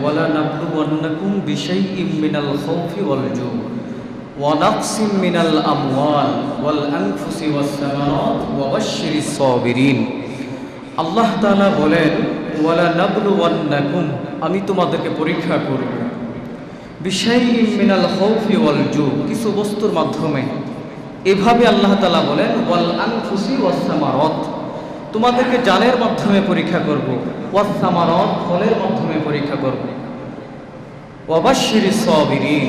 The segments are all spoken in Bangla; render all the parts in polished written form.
ওয়ালা নাবলুওয়ান্নাকুম বিশাইইম মিনাল খাউফি ওয়াল জু ওয়া নাকসিম মিনাল আমওয়াল ওয়াল আনফুসি ওয়াস সামারাত ওয়া বাশশিরিস সাবিরিন। আল্লাহ তাআলা বলেন ওয়ালা নাবলুওয়ান্নাকুম, আমি তোমাদেরকে পরীক্ষা করব বিশাইইম মিনাল খাউফি ওয়াল জু, কিছু বস্তুর মাধ্যমে। এভাবে আল্লাহ তাআলা বলেন ওয়াল আনফুসি ওয়াস সামারাত, তোমাদেরকে জানের মাধ্যমে পরীক্ষা করব, ওয়াস সামারাত, ফলের মাধ্যমে পরীক্ষা করব, ওয়া বাশশিরিস সাবিরিন।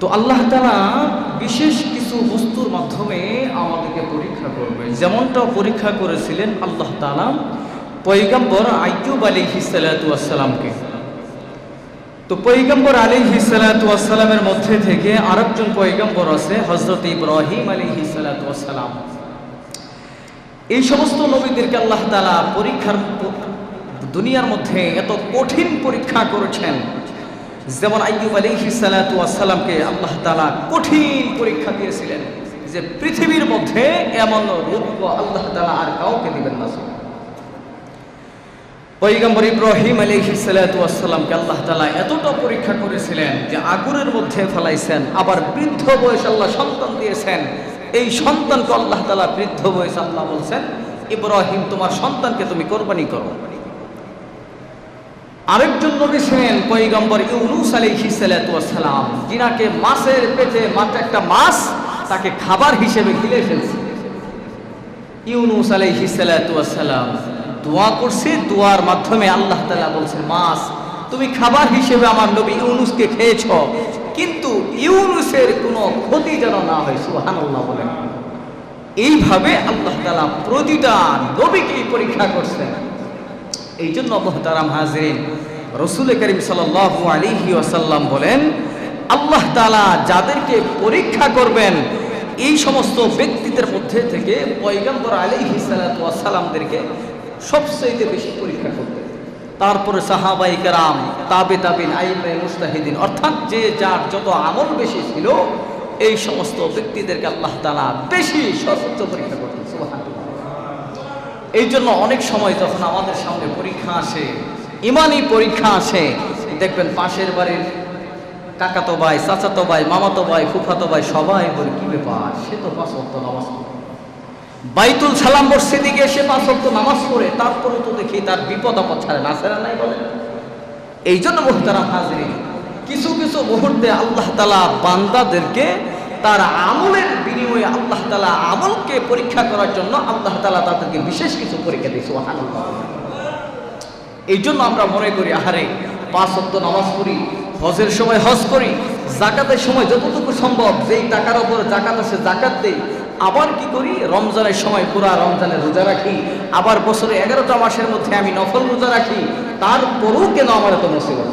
তো আল্লাহ তাআলা বিশেষ কিছু বস্তুর মাধ্যমে আমাদেরকে পরীক্ষা করবে, যেমনটা পরীক্ষা করেছিলেন আল্লাহ তাআলা পয়গম্বর আইয়ুব আলাইহিস সালাতু ওয়াস সালামকে। তো পয়গম্বর আলাইহিস সালাতু ওয়াস সালামের মধ্যে থেকে আরেকজন পয়গম্বর আছে হযরত ইব্রাহিম আলাইহিস সালাতু ওয়াস সালাম। এই সমস্ত নবীদেরকে আল্লাহ তাআলা পরীক্ষার দুনিয়ার মধ্যে এত কঠিন পরীক্ষা করেছেন। যেমন আইয়ুব আলাইহিস সালাতু ওয়াস সালামকে আল্লাহ তাআলা কঠিন পরীক্ষা দিয়েছিলেন যে পৃথিবীর মধ্যে এমন রূপ আল্লাহ তাআলা আর কাউকে দিবেন না। পয়গম্বর ইব্রাহিম আলাইহিস সালাতু ওয়াস সালামকে আল্লাহ তাআলা এতটা পরীক্ষা করেছিলেন যে আগুনের মধ্যে ফেলাইছেন, আবার বৃদ্ধ বয়সে আল্লাহ সন্তান দিয়েছেন। এই সন্তানকে আল্লাহ তাআলা বৃদ্ধ বয়সে আল্লাহ বলছেন ইব্রাহিম তোমার সন্তানকে তুমি কোরবানি করো। আরেকজন নবী ছিলেন পয়গম্বর ইউনূস আলাইহিস সালাতু ওয়াস সালাম, যিনাকে মাছের পেটে মাত্র একটা মাছ তাকে খাবার হিসেবে গিলে ফেলছে। ইউনূস আলাইহিস সালাতু ওয়াস সালাম দোয়া করছে, দোয়ার মাধ্যমে আল্লাহ তাআলা বলছেন মাছ তুমি খাবার হিসেবে আমার নবী ইউনূসকে খেয়েছো, কিন্তু ইউনূসের কোনো ক্ষতি যেন না হয়। সুবহানাল্লাহ বলেন। এইভাবে আল্লাহ তাআলা প্রতিটা নবীকে পরীক্ষা করছেন। এই জন্য মুহতারাম হাজিরিন, রাসূল করিম সাল্লাল্লাহু আলাইহি ওয়াসাল্লাম বলেন আল্লাহ তাআলা যাদেরকে পরীক্ষা করবেন এই সমস্ত ব্যক্তিদের মধ্যে থেকে পয়গম্বর আলাইহিস সালাতু ওয়াস সালামদেরকে সবচেয়ে বেশি পরীক্ষা করতেন। তারপরে সাহাবায়ে কেরাম, তাবিন, আইম্মায়ে মুজতাহিদিন, অর্থাৎ যে যার যত আমল বেশি ছিল এই সমস্ত ব্যক্তিদেরকে আল্লাহ তাআলা বেশি সর্বোচ্চ পরীক্ষা করতেন। সুবহানাল্লাহ। এই জন্য অনেক সময় যখন আমাদের সামনে পরীক্ষা আসে, ইমানি পরীক্ষা আসে, দেখবেন পাশের বাড়ির কাকাতো ভাই, চাচাতো ভাই, মামাতো ভাই, ফুফাতো ভাই সবাই বলে কি ব্যাপার, সে তো 5 ওয়াক্ত নামাজ পড়ে, বাইতুল সালাম মসজিদে গিয়ে সে 5 ওয়াক্ত নামাজ পড়ে, তারপরে তো দেখি তার বিপদ আপদ ছাড়ে না, ছাড়া নাই বলেন। এই জন্য মুহতারাম হাজিরিন, কিছু কিছু মুহূর্তে আল্লাহ তাআলা বান্দাদেরকে তার আমলের বিনিময়ে আল্লাহ তাআলা আমলকে পরীক্ষা করার জন্য আল্লাহ তাআলা তাদেরকে বিশেষ কিছু পরীক্ষা দিয়েছে। সুবহানাল্লাহ। এই জন্য আমরা মনে করি আহারে 5 ওয়াক্ত নামাজ পড়ি, হজের সময় হজ করি, যাকাতের সময় যতটুকু সম্ভব যেই টাকার উপর যাকাত আছে যাকাত দেই, আবার কি করি রমজানের সময় পুরা রমজানের রোজা রাখি, আবার বছরে 11টা মাসের মধ্যে আমি নফল রোজা রাখি, তারপরেও কেন আমার এত মুসিবত?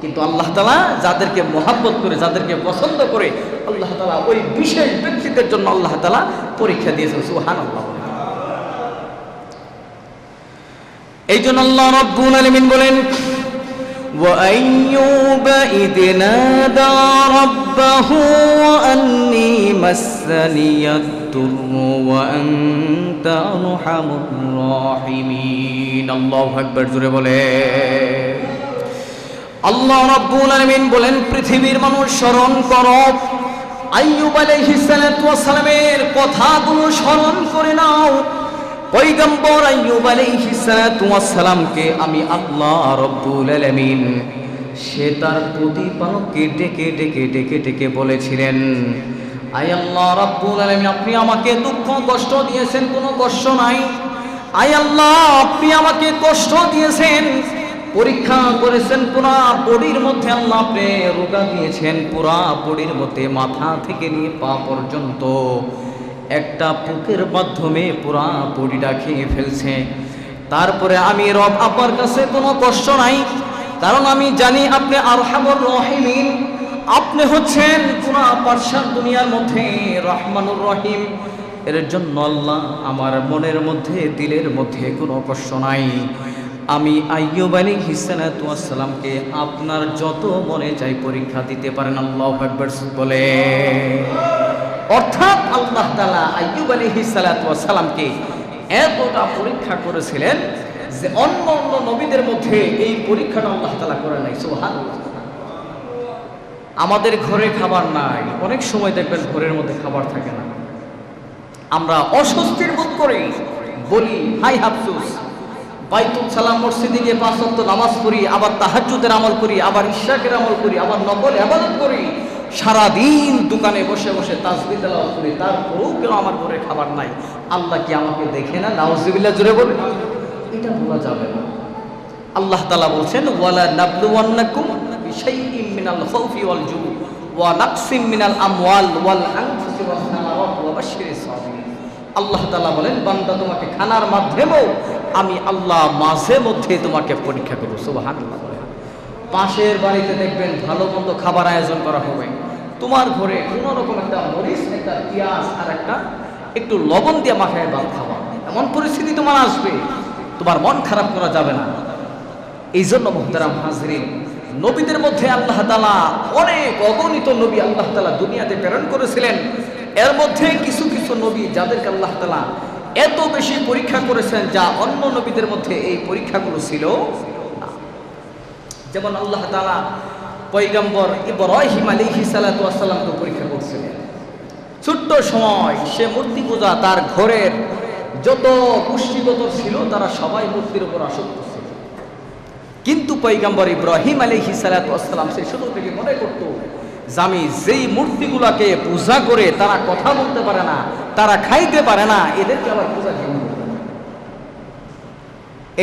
কিন্তু আল্লাহ তাআলা যাদেরকে মহব্বত করে, যাদেরকে পছন্দ করে, আল্লাহ তাআলা ওই বিশেষ ব্যক্তিদের জন্য আল্লাহ তাআলা পরীক্ষা দিয়েছেন। সুবহানাল্লাহ। এই জন্য আল্লাহ রাব্বুল আলামিন বলেন وَأَيُّوبَ إِذْ نَادَى رَبَّهُ أَنِّي مَسَّنِيَ الضُّرُّ وَأَنْتَ أَرْحَمُ الراحمين। আল্লাহু আকবার, জোরে বলে। আল্লাহ রাব্বুল আলামিন বলেন পৃথিবীর মানুষ স্মরণ করো, আইয়ুব আলাইহিস সালাতু ওয়াস সালামের কথাগুলো স্মরণ করে নাও। পয়গম্বর আইয়ুব আলাইহিস সালাতু ওয়াস সালামকে আমি আল্লাহ রাব্বুল আলামিন সে তার প্রতিপালককে ডেকে ডেকে ডেকে ডেকে বলেছিলেন, আয় আল্লাহ রাব্বুল আলামিন আপনি আমাকে দুঃখ কষ্ট দিয়েছেন, কোনো কষ্ট নাই। আয় আল্লাহ আপনি আমাকে কষ্ট দিয়েছেন, পরীক্ষা করেছেন, পুরা বডির মধ্যে আল্লাহ আপনি রোগা দিয়েছেন, পুরা বডির মধ্যে মাথা থেকে নিয়ে পা পর্যন্ত একটা পোকের মাধ্যমে পুরা বডিটা খেয়ে ফেলছে। তারপরে আমি রব আপনার কাছে কোনো কষ্ট নাই, কারণ আমি জানি আপনি আরহামুর রহিমিন, আপনি হচ্ছেন পুরা পারসার দুনিয়ার মধ্যে রহমানুর রহিম। এর জন্য আল্লাহ আমার মনের মধ্যে দিলের মধ্যে কোনো কষ্ট নাই। আমি আইয়ুব আলাইহিস সালাতু ওয়াস সালামকে আপনার যত মনে চাই পরীক্ষা দিতে পারেন। আল্লাহু আকবার বলে। অর্থাৎ আল্লাহ তাআলা আইয়ুব আলাইহিস সালাতু ওয়াস সালামকে এতটা পরীক্ষা করেছিলেন যে অন্য অন্য নবীদের মধ্যে এই পরীক্ষাটা আল্লাহ তাআলা করে নাই। সুবহানাল্লাহ। আমাদের ঘরে খাবার নাই, অনেক সময় দেখবেন ঘরের মধ্যে খাবার থাকে না, আমরা অস্বস্তির বোধ করি, বলি হাই আফসোস, বাইতুল সালাম মসজিদে গিয়ে 5 ওয়াক্ত নামাজ পড়ি, আবার তাহাজ্জুদের আমল করি, আবার ইশরাকের আমল করি, আবার নফল ইবাদত করি, সারাদিন দোকানে বসে বসে তাসবিহ তেলাওয়াত করি, তারপরেও কেন আমার ঘরে খাবার নাই? আল্লাহ কি আমাকে দেখে না? নাউজুবিল্লাহ, জোরে বলে। এটা বলা যাবে না। আল্লাহ তাআলা বলছেন ওয়ালা নাবলুওয়ান্নাকুম বিশাইইম মিনাল খাউফি ওয়াল জু ওয়া নাকসিম মিনাল আমওয়াল ওয়াল আনফুসি ওয়াস সামারাত ওয়া বাশশিরিস সাবিরিন। আল্লাহ তাআলা বলেন, বান্দা তোমাকে খানার মাধ্যমেও আমি আল্লাহ মাঝে মধ্যে তোমাকে পরীক্ষা করব। সুবহানাল্লাহ। পাশের বাড়িতে দেখবেন ভালো মন্দ খাবার আয়োজন করা হবে, তোমার ঘরে কোনো রকম একটা মরিচ, একটা পেঁয়াজ আর একটু লবণ দিয়ে মাখায় ভাত খাওয়া, এমন পরিস্থিতি তোমার আসবে, তোমার মন খারাপ করা যাবে না। এই জন্য মুহতারাম হাজরিন, নবীদের মধ্যে আল্লাহ তাআলা অনেক অগণিত নবী আল্লাহ তাআলা দুনিয়াতে প্রেরণ করেছিলেন। এর মধ্যে কিছু কিছু নবী যাদেরকে আল্লাহ তাআলা এত বেশি পরীক্ষা করেছেন যা অন্য নবীদের মধ্যে এই পরীক্ষাগুলো ছিল না। যেমন আল্লাহ তাআলা পয়গম্বর ইব্রাহিম আলাইহিস সালাতু ওয়াস সালামকে পরীক্ষা করছিলেন। ছোট্ট সময় সে মূর্তি পূজা, তার ঘরের যত পুষ্টিগত ছিল তারা সবাই মূর্তির উপর আসক্ত ছিল। কিন্তু পয়গম্বর ইব্রাহিম আলাইহিস সালাতু ওয়াস সালাম সে শুরু থেকে মনে করত যে আমি যেই মূর্তিগুলোকে পূজা করে তারা কথা বলতে পারে না, তারা খাইতে পারে না, এদেরকে আবার পূজা কেন করবে?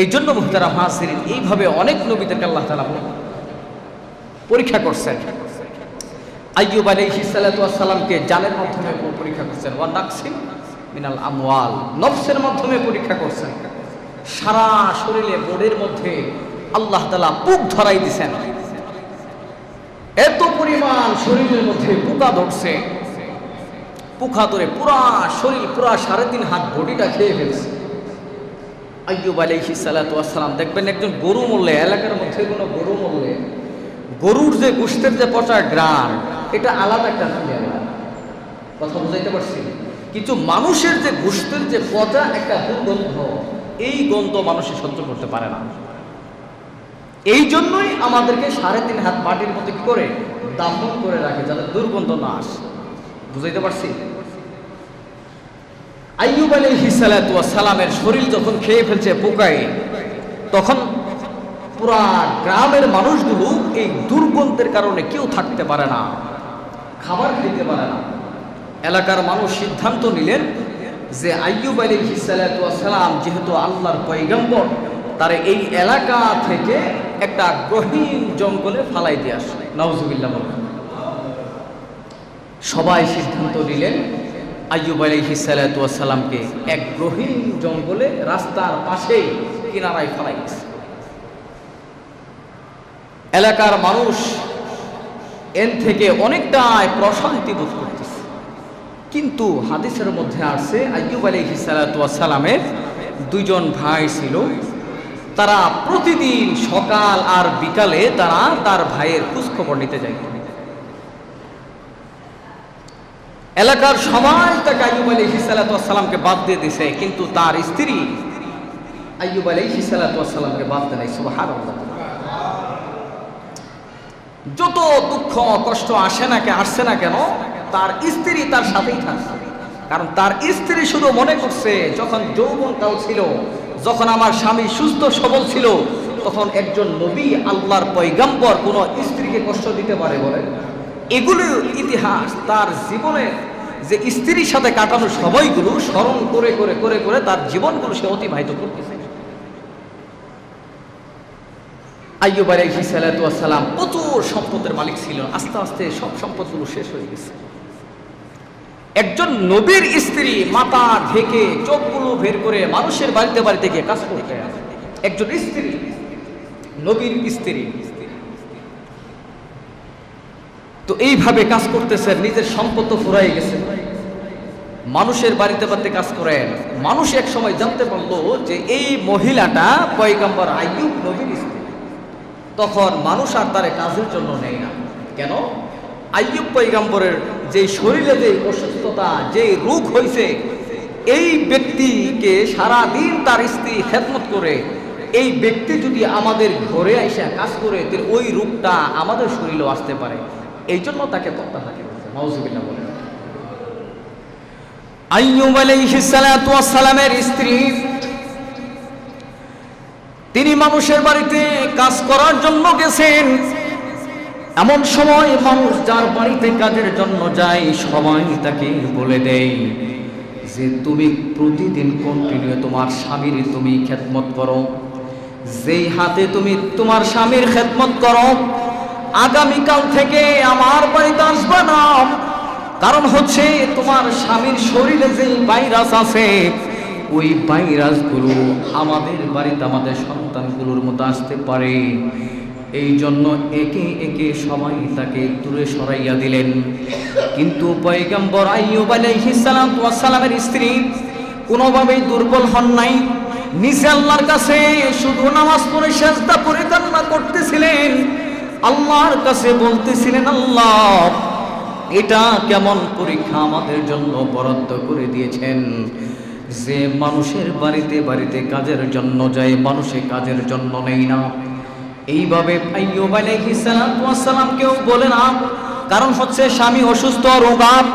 এই জন্য মুহতারাম হাজিরিন, এইভাবে অনেক নবীদেরকে আল্লাহ তাআলা পরীক্ষা করছেন। আইয়ুব আলাইহিস সালাতু ওয়াস সালামকে জানের মাধ্যমে পরীক্ষা করছেন, ওয়া নাকসিম মিনাল আমওয়াল, নফসের মাধ্যমে পরীক্ষা করছেন। সারা শরীরে বডির মধ্যে আল্লাহ তাআলা পোক ধরাই দিয়েছেন, এত পরিমাণ শরীরের মধ্যে পোকা ধরছে, পোকা ধরে পুরা শরীর, পুরা 3.5 হাত বডিটা খেয়ে ফেলছে। আইয়ুব আলাইহিস সালাতু ওয়াস সালাম দেখবেন একজন গরু মরলে, এলাকার মধ্যে কোনো গরু মরলে গরুর যে গোশতের যে পচা গ্রান, এটা আলাদা একটা কথা বুঝাইতে পারছি। কিন্তু মানুষের যে গোশতের যে পচা একটা দুর্গন্ধ, এই গন্ধ মানুষে সহ্য করতে পারে না। এই জন্যই আমাদেরকে 3.5 হাত মাটির মধ্যে কি করে দাফন করে রাখে, যাতে দুর্গন্ধ না আসে। বুঝাইতে পারছি? আইয়ুব আলাইহিস সালাতু ওয়াস সালামের শরীর যখন খেয়ে ফেলছে পোকায়, তখন পুরা গ্রামের মানুষগুলো এই দুর্গন্ধের কারণে কেউ থাকতে পারে না, খাবার খেতে পারে না। এলাকার মানুষ সিদ্ধান্ত নিলেন যে আইয়ুব আলাইহিস সালাতু ওয়াস সালাম যেহেতু আল্লাহর পয়গম্বর, তার এই এলাকা থেকে একটা গহীন জঙ্গলে ফালাই দিয়ে আসে। নাউজুবিল্লাহ বলেন। সবাই সিদ্ধান্ত নিলেন আইয়ুব আলাইহিস সালাতু ওয়াস সালামকে এক গহীন জঙ্গলে রাস্তার পাশে কিনারায় ফালাই দিয়েছে। এলাকার মানুষ এর থেকে অনেকটাই প্রশান্তি বোধ করতেছে। কিন্তু হাদিসের মধ্যে আছে আইয়ুব আলাইহিস সালাতু ওয়াস সালামের 2 জন ভাই ছিল, তারা প্রতিদিন সকাল আর বিকালে তারা তার ভাইয়ের খোঁজ খবর নিতে যাইত। এলাকার সবাই তাকে আইয়ুব আলাইহিস সালাতু ওয়াস সালামকে বাদ দিয়ে দিয়েছে, কিন্তু তার স্ত্রী আইয়ুব আলাইহিস সালাতু ওয়াস সালামকে বাদ দেয় নাই। সুবহানাল্লাহ। যত দুঃখ কষ্ট আসছে না কেন, তার স্ত্রী তার সাথেই থাকছে। কারণ তার স্ত্রী শুধু মনে করছে যখন যৌবনকাল ছিল, যখন আমার স্বামী সুস্থ সবল ছিল, তখন একজন নবী আল্লাহর পয়গম্বর কোন স্ত্রীকে কষ্ট দিতে পারে বলে? এগুলো ইতিহাস তার জীবনে যে স্ত্রীর সাথে কাটানো সময়গুলো স্মরণ করে করে করে করে তার জীবনগুলো সে অতিবাহিত করতেছে। আইয়ুব আলাইহিস সালাতু ওয়াস সালাম প্রচুর সম্পদের মালিক ছিল, আস্তে আস্তে সব সম্পদগুলো শেষ হয়ে গেছে। একজন নবীর স্ত্রী মাথা ঢেকে চোখগুলো বের করে মানুষের বাড়িতে বাড়িতে গিয়ে কাজ করতে আসে। একজন স্ত্রী, নবীর স্ত্রী, তো এইভাবে কাজ করতেছে, নিজের সম্পদ তো ফুরাই গেছে, মানুষের বাড়িতে বাড়িতে কাজ করেন। মানুষ এক সময় জানতে পারলো যে এই মহিলাটা পয়গম্বর আইয়ুব নবীর স্ত্রী। তখন মানুষ আর তারে কাজের জন্য নেয় না। কেন? আইয়ুব পয়গম্বরের যে শরীরে যে অসুস্থতা, যে রোগ হয়েছে, এই ব্যক্তিকে সারা দিন তার স্ত্রী খেদমত করে এই ব্যক্তি যদি আমাদের ঘরে এসে কাজ করে তাহলে ওই রূপটা আমাদের শরীরেও আসতে পারে, এই জন্য তাকে প্রত্যাহার করেছে। নাউজুবিল্লাহ বলেন। আইয়ুব আলাইহিস সালাতু ওয়াস সালামের স্ত্রী, তিনি মানুষের বাড়িতে কাজ করার জন্য গেছেন। এমন সময় মানুষ যার বাড়িতে কাজের জন্য যায় সবাই তাকে বলে দেয় যে তুমি প্রতিদিন কন্টিনিউ তোমার স্বামীর তুমি খেদমত করো, যেই হাতে তুমি তোমার স্বামীর খেদমত করো, আগামীকাল থেকে আমার বাড়িতে আসবে না। কারণ হচ্ছে তোমার স্বামীর শরীরে যে ভাইরাস আছে ওই ভাইরাসগুলো আমাদের বাড়িতে আমাদের সন্তানগুলোর মতো আসতে পারে। এই জন্য একে একে সবাই তাকে দূরে সরাইয়া দিলেন। কিন্তু পয়গম্বর আইয়ুব আলাইহিস সালামের স্ত্রী কোনোভাবেই দুর্বল হন নাই। নিজে আল্লাহর কাছে শুধু নামাজ পড়ে সিজদা করে কান্না করতেছিলেন, আল্লাহর কাছে বলতেছিলেন, আল্লাহ এটা কেমন পরীক্ষা আমাদের জন্য বরাদ্দ করে দিয়েছেন যে মানুষের বাড়িতে বাড়িতে কাজের জন্য যায়, মানুষে কাজের জন্য নেই না। এইভাবে আইয়ুব আলাইহিস সালাম কেউ বলে না, কারণ হচ্ছে স্বামী অসুস্থ রোগাপ।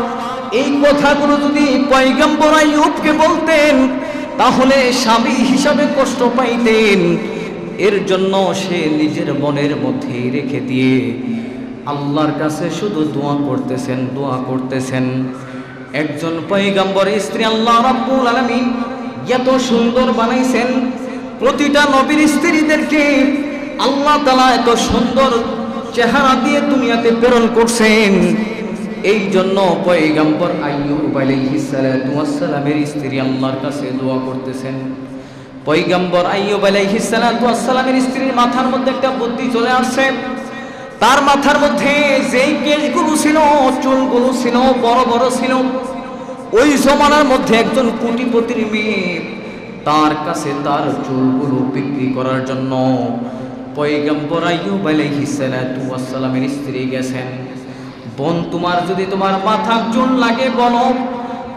এই কথাগুলো যদি পয়গম্বর আইয়ুবকে বলতেন তাহলে স্বামী হিসাবে কষ্ট পাইতেন। এর জন্য সে নিজের মনের মধ্যে রেখে দিয়ে আল্লাহর কাছে শুধু দোয়া করতেছেন। একজন পয়গম্বর স্ত্রী আল্লাহ রাব্বুল আলামিন এত সুন্দর বানাইছেন, প্রতিটা নবীর স্ত্রীদেরকে আল্লাহ তাআলা এত সুন্দর চেহারা দিয়ে দুনিয়াতে প্রেরণ করছেন। এই জন্য পয়গম্বর আইয়ুব আলাইহিস সালামের স্ত্রী আল্লাহর কাছে দোয়া করতেছেন। পয়গম্বর আইয়ুব আলাইহিস সালামের স্ত্রীর মাথার মধ্যে একটা বুদ্ধি চলে আসছে। তার মাথার মধ্যে যেই কেশগুলো ছিল, চুলগুলো ছিল বড় বড় ছিল, ওই জমানার মধ্যে একজন কোটিপতির মেয়ে তার কাছে তার চুলগুলো বিক্রি করার জন্য পয়গম্বর আইয়ুব আলাইহিস সালামের স্ত্রী গেছেন। বোন, তোমার যদি তোমার মাথার চুল লাগে বলো,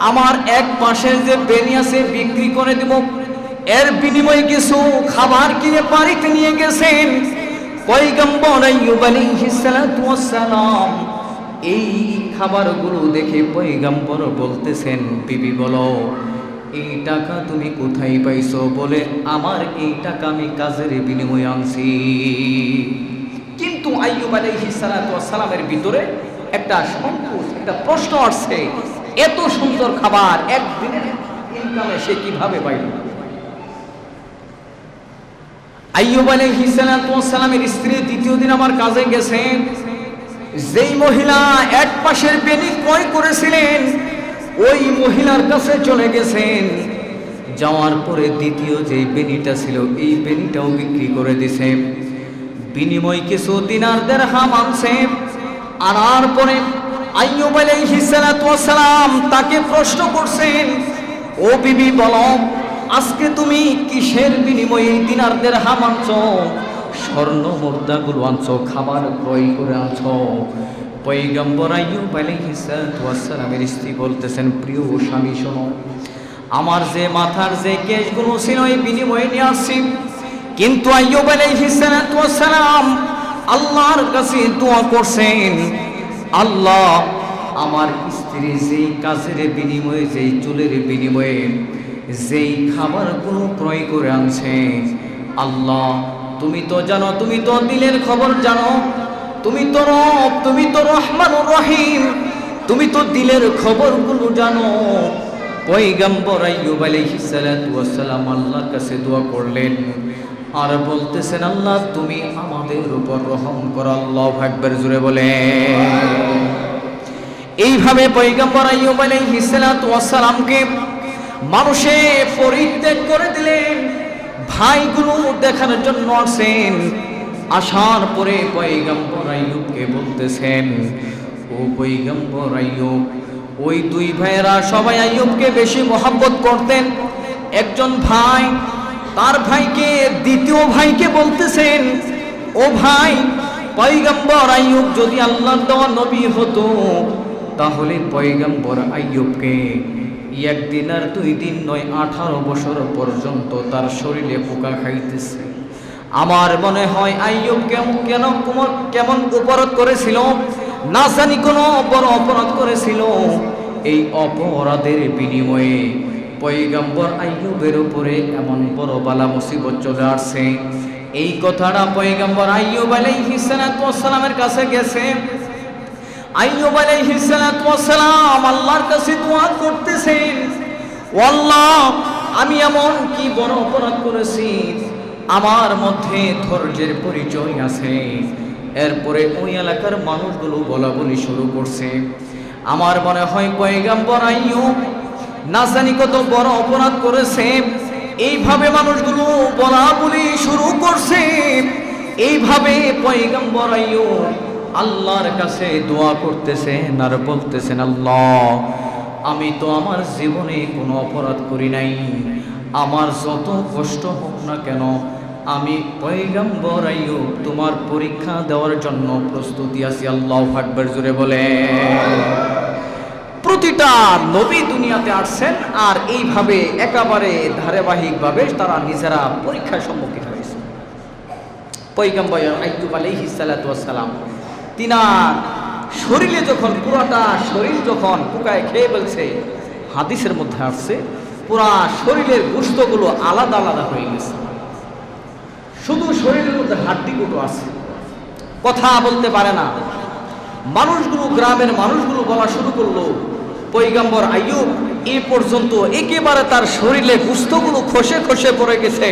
আমার এক পাশে যে বেনি আছে বিক্রি করে দেব। এর বিনিময়ে কিছু খাবার কিনে বাড়িতে নিয়ে গেছেন। পয়গম্বর আইয়ুব আলাইহিস সালাম এই খাবারগুলো দেখে পয়গম্বর বলতেছেন, বিবি বলো এই টাকা তুমি কোথায় পাইছো? বলে আমার এই টাকা আমি কাজের বিনিময়ে আনছি। কিন্তু আইয়ুব আলাইহিস সালামের ভিতরে একটা সংকোচ, একটা প্রশ্ন আসছে, এত সুন্দর খাবার একদিনের ইনকামে সে কিভাবে পাইল? আইয়ুব আলাইহিস সালামের স্ত্রী দ্বিতীয় দিন আমার কাজে গেছেন। যেই মহিলা এক পাশের বেনি ক্রয় করেছিলেন ওই মহিলার কাছে চলে গেছেন। যাওয়ার পরে দ্বিতীয় যে বেনিটা ছিল এই বেনিটাও বিক্রি করে দিছে। বিনিময় কিছু দিনার দিরহাম আনছে। আনার পরে আইয়ুব আলাইহিস সালাম তাকে প্রশ্ন করছেন, ও বিবি বলো আজকে তুমি কিসের বিনিময়ে দিনার দিরহাম আনছো, স্বর্ণ মুদ্রাগুলো আনছো, খাবার ক্রয় করে আনছো? পয়গম্বর আইয়ুব আলাইহিস সালামের স্ত্রী বলতেছেন, প্রিয় স্বামী শোনো, আমার যে মাথার যে কেশগুলো ছিল এই বিনিময়ে নিয়ে আসছি। কিন্তু আইয়ুব আলাইহিস সালাম আল্লাহর কাছে দোয়া করছেন, আল্লাহ আমার স্ত্রী যেই কাজের বিনিময়ে, যেই চুলের বিনিময়ে যেই খাবারগুলো ক্রয় করে আনছে, আল্লাহ তুমি তো জানো, তুমি তো দিলের খবর জানো, তুমি তো রব, তুমি তো রহমানুর রহিম, তুমি তো দিলের খবরগুলো জানো। পয়গম্বর আইয়ুব আলাইহিস সালাম আল্লাহর কাছে দোয়া করলেন আর বলতেছেন, আল্লাহ তুমি আমাদের উপর রহম করো। আল্লাহু আকবার, জোরে বলে। এইভাবে পয়গম্বর আইয়ুব আলাইহিস সালামকে মানুষে পরিত্যাগ করে দিলেন। ভাইগুলো দেখানোর জন্য আসেন। আসার পরে পয়গম্বর আইয়ুবকে বলতেছেন, ও পয়গম্বর আইয়ুব, ওই দুই ভাইয়েরা সবাই আইয়ুবকে বেশি মহব্বত করতেন। একজন ভাই তার ভাইকে, দ্বিতীয় ভাইকে বলতেছেন, ও ভাই, পয়গম্বর আইয়ুব যদি আল্লাহর দেওয়া নবী হতো তাহলে পয়গম্বর আইয়ুবকে একদিন আর 2 দিন নয়, 18 বছর পর্যন্ত তার শরীরে পোকা খাইতেছে। আমার মনে হয় আইয়ুব কেমন অপরাধ করেছিল, না জানি কোনো বড় অপরাধ করেছিল। এই অপরাধের বিনিময়ে পয়গম্বর আইয়ুবের উপরে এমন বড় বালা মুসিবত চলে আসছে। এই কথাটা পয়গম্বর আইয়ুব আলাইহিস সালাতু ওয়াস সালামের কাছে গেছে। আইয়ুব আলাইহিস সালাতু ওয়াস সালাম আল্লাহর কাছে দোয়া করতেছেন, ও আল্লাহ, আমি এমন কি বড় অপরাধ করেছি, আমার মধ্যে ধৈর্যের পরিচয় আছে। এরপরে ওই এলাকার মানুষগুলো বলা বলি শুরু করছে। আমার মনে হয় পয়গম্বর আইয়ুব না জানি কত বড় অপরাধ করেছে। এইভাবে মানুষগুলো বলা বলি শুরু করছে। এইভাবে পয়গম্বর আইয়ুব আল্লাহর কাছে দোয়া করতেছেন আর বলতেছেন, আল্লাহ, আমি তো আমার জীবনে কোনো অপরাধ করি নাই, আমার যত কষ্ট হোক না কেন আমি পয়গম্বর আইয়ুব তোমার পরীক্ষা দেওয়ার জন্য প্রস্তুতি আছি। আল্লাহু আকবার, জোরে বলে। প্রতিটা নবী দুনিয়াতে আসছেন আর এইভাবে একেবারে ধারাবাহিকভাবে তারা নিজেরা পরীক্ষার সম্মুখীন হয়েছে। পয়গম্বর আইয়ুব আলাইহিস সালাতু ওয়াস সালাম তিনার শরীরে যখন পুরাটা শরীর যখন পোকায় খেয়ে ফেলছে, হাদিসের মধ্যে আসছে পুরা শরীরের গোশতগুলো আলাদা আলাদা হয়ে গেছে। শুধু শরীরের মধ্যে হাড্ডিগুলো আছে, কথা বলতে পারে না। মানুষগুলো, গ্রামের মানুষগুলো বলা শুরু করলো, পয়গম্বর আইয়ুব এ পর্যন্ত একেবারে তার শরীরে গোশতগুলো খসে খসে পড়ে গেছে।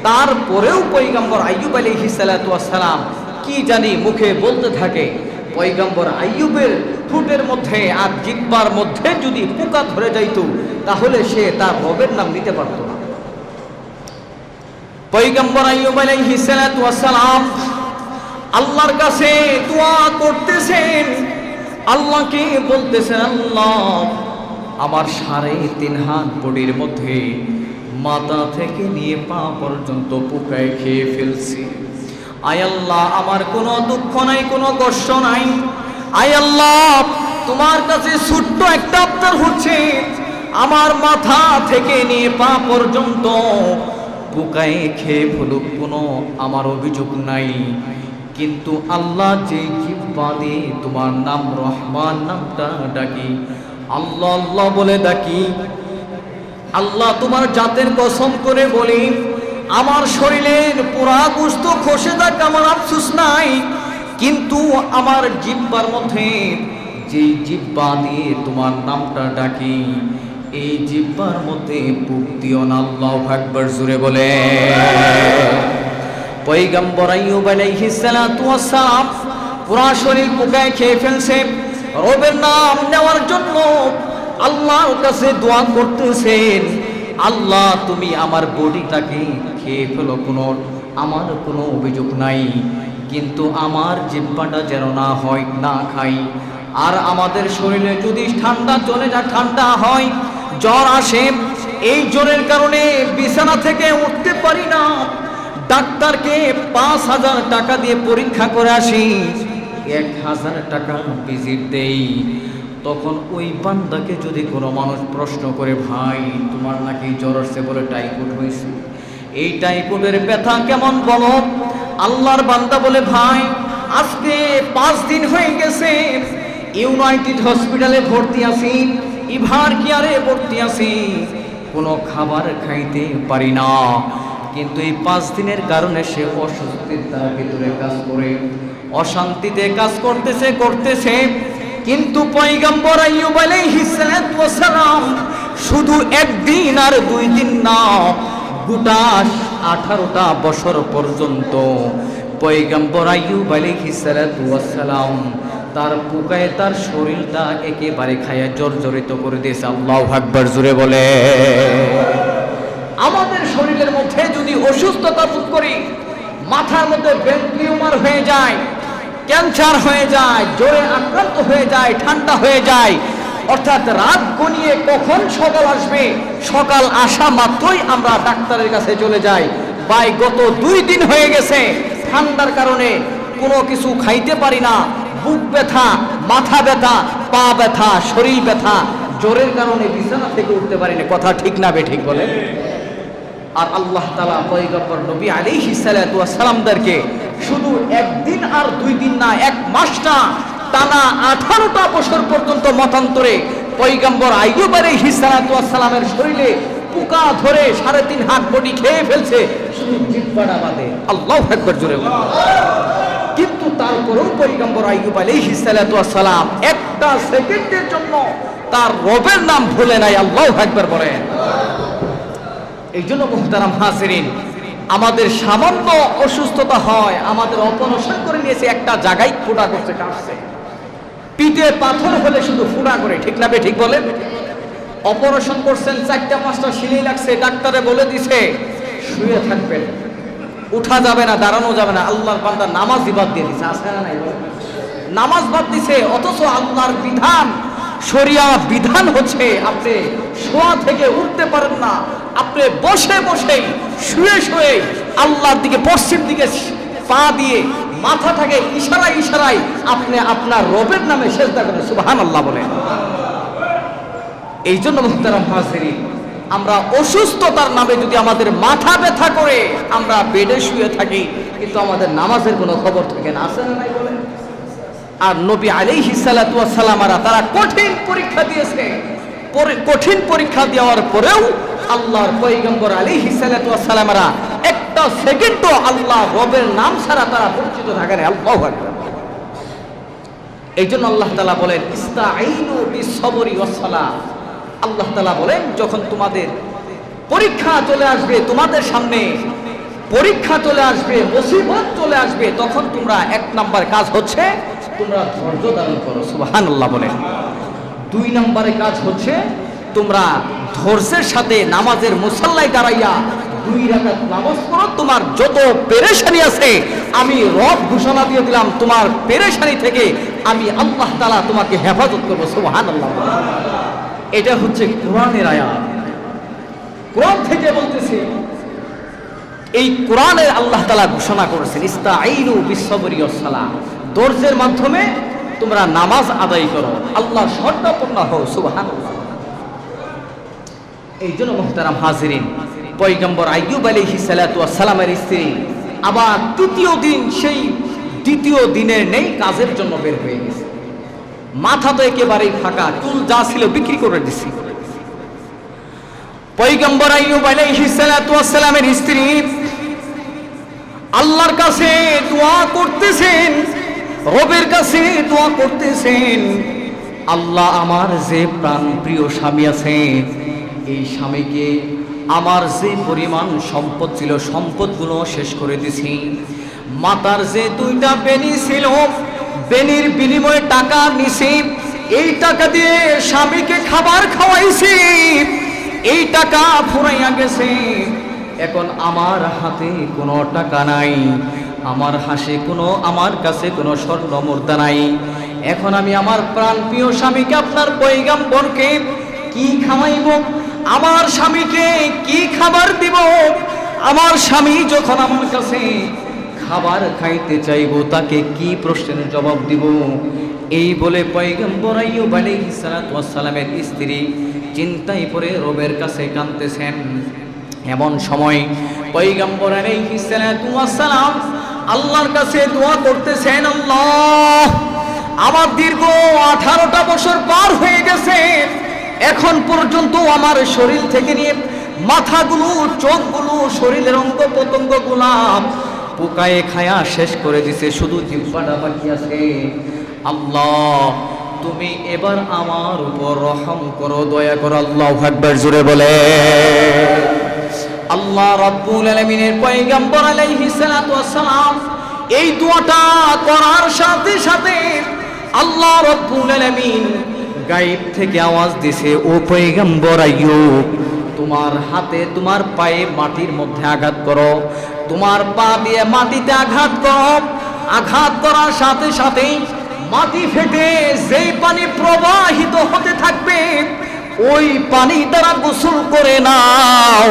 তারপরেও পয়গম্বর আইয়ুব আলাইহিস সালাতু ওয়াস সালাম কি জানি মুখে বলতে থাকে। পয়গম্বর আইয়ুবের ঠোঁটের মধ্যে আর জিহ্বার মধ্যে যদি পোকা ধরে যাইত তাহলে সে তার রবের নাম নিতে পারত না। পয়গম্বর আইয়ুব আলাইহিস সালাতু ওয়াস সালাম আল্লাহর কাছে দোয়া করতেছেন, আল্লাহকে বলতেছেন, আল্লাহ, আমার 3.5 হাত বডির মধ্যে মাথা থেকে নিয়ে পা পর্যন্ত পোকায় খেয়ে ফেলছি। আয় আল্লাহ, আমার কোনো দুঃখ নাই, কোনো কষ্ট নাই। আয় আল্লাহ, তোমার কাছে ছোট্ট একটা আবদার হচ্ছে, আমার মাথা থেকে নিয়ে পা পর্যন্ত পোকায় খেয়ে ফেলুক, কোনো আমার অভিযোগ নাই। কিন্তু আল্লাহ, যে জিহ্বা দিয়ে তোমার নাম রহমান নামটা ডাকি, আল্লাহ আল্লাহ বলে ডাকি, আল্লাহ তোমার জাতের কসম করে বলি, আমার শরীরের পুরা গোশত খসে যাক আমার আফসোস নাই, কিন্তু আমার জিহ্বার মধ্যে যে জিহ্বা দিয়ে তোমার নামটা ডাকি, এই জিহ্বার মধ্যে পুক দিও না। আল্লাহু আকবার, জোরে বলে। পয়গম্বর আইয়ুব আলাইহিস সালাতু ওয়াস সালাম পুরা শরীর পোকায় খেয়ে ফেলছে। রবের নাম নেওয়ার জন্য আল্লাহর কাছে দোয়া করতেছেন, আল্লাহ, তুমি আমার বডিটাকে খেয়ে ফেলো, আমার কোনো অভিযোগ নাই, কিন্তু আমার জিহ্বাটা যেন না হয়, না খাই। আর আমাদের শরীরে যদি ঠান্ডা চলে যায়, ঠান্ডা হয়, জ্বর আসে, এই জ্বরের কারণে বিছানা থেকে উঠতে পারি না, ডাক্তারকে 5,000 টাকা দিয়ে পরীক্ষা করে আসি, 1,000 টাকা ভিজিট দেই। তখন ওই বান্দাকে যদি কোনো মানুষ প্রশ্ন করে, ভাই তোমার নাকি জ্বর আসছে, বলে টাইফয়েড হয়েছে, এই টাইফয়েডের ব্যথা কেমন বলো? আল্লাহর বান্দা বলে, ভাই আজকে 5 দিন হয়ে গেছে, ইউনাইটেড হসপিটালে ভর্তি আছি, ইভার কেয়ারে ভর্তি আছি, কোনো খাবার খাইতে পারি না। কিন্তু এই 5 দিনের কারণে সে অস্বস্তির তার ভিতরে কাজ করে, অশান্তিতে কাজ করতেছে। কিন্তু পয়গম্বর আইয়ুব আলাইহিস সালাতু ওয়াস সালাম শুধু 1 দিন আর 2 দিন না, গোটা 18টা বছর পর্যন্ত পয়গম্বর আইয়ুব আলাইহিস সালাতু ওয়াস সালাম তার পোকায় তার শরীরটা একেবারে খায়া জর্জরিত করে দিয়েছে। আল্লাহু আকবার, জোরে বলে। আমাদের শরীরের মধ্যে যদি অসুস্থতা বোধ করি, মাথার মধ্যে ব্রেন টিউমার হয়ে যায়, ক্যান্সার হয়ে যায়, জ্বরে আক্রান্ত হয়ে যায়, ঠান্ডা হয়ে যায়, অর্থাৎ রাত গনিয়ে কখন সকাল আসবে, সকাল আসা মাত্রই আমরা ডাক্তারের কাছে চলে যাই, ভাই গত 2 দিন হয়ে গেছে ঠান্ডার কারণে কোনো কিছু খাইতে পারি না, বুক ব্যথা, মাথা ব্যথা, পা ব্যথা, শরীর ব্যথা, জ্বরের কারণে বিছানা থেকে উঠতে পারিনি। কথা ঠিক না বেঠিক বলে? আর আল্লাহ তাআলা পয়গম্বর নবী আলাইহিস সালাতু ওয়াস সালামদেরকে শুধু একদিন আর 2 দিন না, 1 মাস না, টানা 18টা বছর পর্যন্ত মতান্তরে পয়গম্বর আইয়ুব আলাইহিস সালাতু ওয়াস সালামের শরীরে পোকা ধরে 3.5 হাত বডি খেয়ে ফেলছে, শুধু জিহ্বাটা বাদে। আল্লাহু আকবার জোরে বলুন। কিন্তু তারপরেও পয়গম্বর আইয়ুব আলাইহিস সালাতু ওয়াস সালাম একটা সেকেন্ডের জন্য তার রবের নাম ভুলে নাই। আল্লাহু আকবার বলেন। এই জন্য মুহতারাম হাজিরিন, আমাদের সামান্য অসুস্থতা হয়, আমাদের অপারেশন করে নিয়েছে, একটা জায়গায় ফোঁটা করছে, কাটছে, পিঠে পাথর হলে শুধু ফোঁটা করে, ঠিক না ঠিক বলেন? অপারেশন করছেন, 4টা-5টা সিলাই লাগছে, ডাক্তারে বলে দিছে শুয়ে থাকবেন, উঠা যাবে না, দাঁড়ানো যাবে না। আল্লাহর বান্দা নামাজই বাদ দিয়ে দিছে, আছে না নাই? নামাজ বাদ দিছে, অথচ আল্লাহর বিধান, শরিয়া বিধান হচ্ছে আপনি শোয়া থেকে উঠতে পারেন না, আপনি বসে বসেই শুয়ে শুয়ে আল্লাহর দিকে, পশ্চিম দিকে পা দিয়ে মাথাটাকে ইশারায় ইশারায় আপনি আপনার রবের নামে সেজদা করেন, সুবহানাল্লাহ বলেন। এই জন্য মুহতারাম হাজিরিন, আমরা অসুস্থতার নামে যদি আমাদের মাথা ব্যথা করে আমরা বেডে শুয়ে থাকি, কিন্তু আমাদের নামাজের কোনো খবর থাকে না, আছে না নাই বলেন? আর নবী আলাইহিস সালাতু ওয়াস সালামারা তারা কঠিন পরীক্ষা দিয়েছে, কঠিন পরীক্ষা দেওয়ার পরেও আল্লাহর পয়গম্বর আলাইহিস সালাতু ওয়াস সালামারা একটা সেকেন্ডও আল্লাহ রবের নাম ছাড়া তারা পরিচিত থাকে না। আল্লাহু আকবার। এই জন্য আল্লাহ তাআলা বলেন ইস্তাঈনু বিস-সাবরি ওয়াস-সালাহ। আল্লাহ তাআলা বলেন যখন তোমাদের পরীক্ষা চলে আসবে, তোমাদের সামনে পরীক্ষা চলে আসবে, মুসিবত চলে আসবে, তখন তোমরা 1 নাম্বার কাজ হচ্ছে তোমরা ধৈর্য ধারণ করো, সুবহানাল্লাহ বলেন। 2 নম্বরে কাজ হচ্ছে তোমরা ধৈর্যের সাথে নামাজের মুসাল্লায় দাঁড়াইয়া 2 রাকাত নামাজ পড়ো। তোমার যত পেরেশানি আছে আমি রব ঘোষণা দিয়ে দিলাম, তোমার পেরেশানি থেকে আমি আল্লাহ তাআলা তোমাকে হেফাজত করব, সুবহানাল্লাহ। এটা হচ্ছে কোরআনের আয়াত, কোরআন থেকে বলতেছে। এই কোরআনের আল্লাহ তাআলা ঘোষণা করেছেন ইস্তাঈনু বিস-সাবরি ওয়াস-সালাহ, ধৈর্যের মাধ্যমে তোমরা নামাজ আদায় করো, আল্লাহ শর্তপূর্ণ হও, সুবহানাল্লাহ। এই জন্য মুহতারাম হাজিরিন, পয়গম্বর আইয়ুব আলাইহিস সালাতু ওয়াস সালামের স্ত্রী আবার 3য় দিন সেই 2য় দিনের নেই কাজের জন্য বের হয়ে গেছে। মাথা তো একেবারেই ফাঁকা, চুল যা ছিল বিক্রি করে দিছে। পয়গম্বর আইয়ুব আলাইহিস সালাতু ওয়াস সালামের স্ত্রী আল্লাহর কাছে দোয়া করতেছেন, রবের কাছে দোয়া করতেছেন, আল্লাহ আমার যে প্রাণ প্রিয় স্বামী আছে, এই স্বামীকে আমার যে পরিমাণ সম্পদ ছিল সম্পদগুলো শেষ করে দিছি, মাতার যে 2টা বেনি ছিল, বেনির বিনিময়ে টাকা নিছি, এই টাকা দিয়ে স্বামীকে খাবার খাওয়াইছি, এই টাকা ফুরাইয়া গেছে, এখন আমার হাতে কোনো টাকা নাই, আমার কাছে কোনো স্বর্ণ মুদ্রা নাই, এখন আমি আমার প্রাণপ্রিয় স্বামীকে আপনার পয়গম্বরকে কি খাওয়াইব, আমার স্বামীকে কি খাবার দিব, আমার স্বামী যখন আমার কাছে খাবার খাইতে চাইব তাকে কি প্রশ্নের জবাব দিব। এই বলে পয়গম্বর আইয়ুব আলাইহিস সালাতু ওয়াস সালামের স্ত্রী চিন্তায় পড়ে রবের কাছে কাঁদতেছেন। এমন সময় পয়গম্বর আলাইহিস সালাতু ওয়াস সালাম আল্লাহর কাছে দোয়া করতেছেন, আল্লাহ আমার দীর্ঘ 18টা বছর পার হয়ে গেছে, এখন পর্যন্ত আমার শরীর থেকে নিয়ে মাথাগুলো, চোখগুলো, শরীরের অঙ্গ প্রত্যঙ্গগুলো পোকায়ে খায়া শেষ করে দিছে, শুধু জিহ্বাটা বাকি আছে। আল্লাহ তুমি এবার আমার উপর রহম করো, দয়া করো। আল্লাহু আকবার জোরে বলে। আল্লাহ রাব্বুল আলামিনের পয়গম্বর আলাইহিস সালাতু ওয়াস সালাম এই দোয়াটা করার সাথে সাথে আল্লাহ রাব্বুল আলামিন গায়েব থেকে আওয়াজ দিছে, ও পয়গম্বর আইয়ুব তোমার হাতে তোমার পায়ে মাটির মধ্যে আঘাত করো, তোমার পা দিয়ে মাটিতে আঘাত করো, আঘাত করার সাথে সাথে মাটি ফেটে যেই পানি প্রবাহিত হতে থাকবে ওই পানি দ্বারা গোসল করে নাও,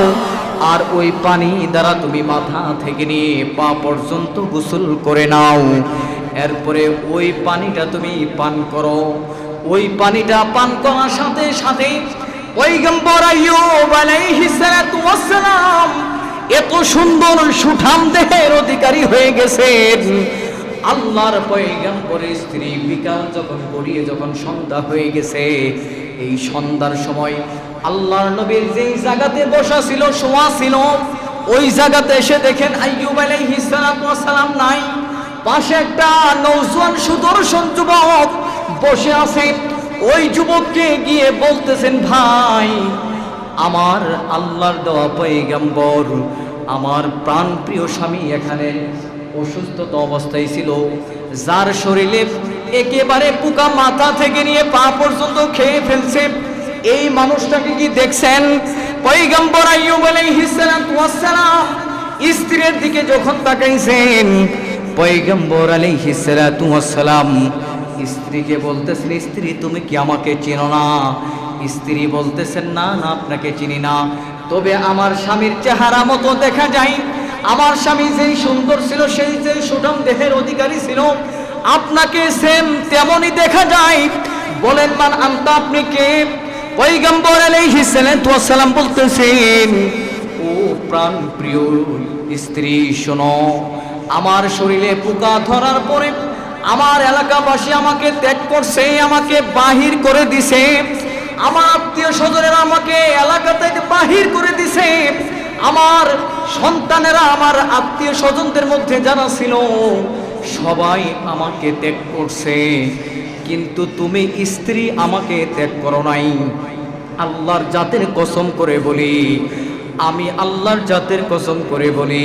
আর ওই পানি দ্বারা তুমি মাথা থেকে নিয়ে পা পর্যন্ত গোসল করে নাও, এরপরে ওই পানিটা তুমি পান করো, ওই পানিটা পান করার সাথে সাথে পয়গম্বর আইয়ুব আলাইহিস সালাতু ওয়াস সালাম এত সুন্দর সুঠাম দেহের অধিকারী হয়ে গেছেন। আল্লাহর পয়গম্বরের স্ত্রী বিকাল যখন গড়িয়ে যখন সন্ধ্যা হয়ে গেছে, এই সন্ধ্যার সময় আল্লাহর নবীর যেই জায়গাতে বসা ছিল, শোয়া ছিল, ওই জায়গাতে এসে দেখেন আইয়ুব আলাইহিস সালাতু ওয়াস সালাম নাই। পাশে একটা নওজোয়ান সুদর্শন যুবক বসে আছে। ওই যুবককে গিয়ে বলতেছেন, ভাই, আমার আল্লাহর দেওয়া পয়গম্বর, আমার প্রাণপ্রিয় স্বামী এখানে অসুস্থতা অবস্থায় ছিল, যার শরীরে একেবারে পোকা মাথা থেকে নিয়ে পা পর্যন্ত খেয়ে ফেলছে, এই মানুষটাকে কি দেখছেন? পয়গম্বর আইয়ুব আলাইহিস সালাতু ওয়াস সালাম স্ত্রীর দিকে যখন তাকাইছেন, পয়গম্বর আলাইহিস সালাতু ওয়াস সালাম স্ত্রীকে বলতেছেন, স্ত্রী তুমি কি আমাকে চেনো না? স্ত্রী বলতেছেন, না না, আপনাকে চিনি না, তবে আমার স্বামীর চেহারা মতো দেখা যায়, আমার স্বামী যেই সুন্দর ছিল, সেই যে সুঠাম দেহের অধিকারী ছিল, আপনাকে সেম তেমনই দেখা যায়। বলেন, মান আনতা, আপনি কে? পয়গম্বর আলাইহিস সালাতু ওয়াস সালাম বলতেছেন, ও প্রাণ প্রিয় স্ত্রী, শোনো, আমার শরীরে পোকা ধরার পরে আমার এলাকাবাসী আমাকে ত্যাগ করছে, আমাকে বাহির করে দিছে, আমার আত্মীয় স্বজনেরা আমাকে এলাকা থেকে বাহির করে দিছে, আমার সন্তানেরা, আমার আত্মীয় স্বজনদের মধ্যে যারা ছিল সবাই আমাকে ত্যাগ করছে, কিন্তু তুমি স্ত্রী আমাকে ত্যাগ করো নাই। আল্লাহর জাতের কসম করে বলি, আমি আল্লাহর জাতের কসম করে বলি,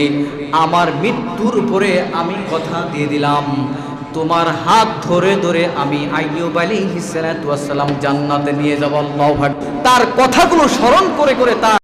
আমার মৃত্যুর পরে আমি কথা দিয়ে দিলাম, তোমার হাত ধরে ধরে আমি আইয়ুব আলাইহিস সালাতু ওয়াস সালাম জান্নাতে নিয়ে যাব। আল্লাহু আকবার। তার কথাগুলো স্মরণ করে করে তার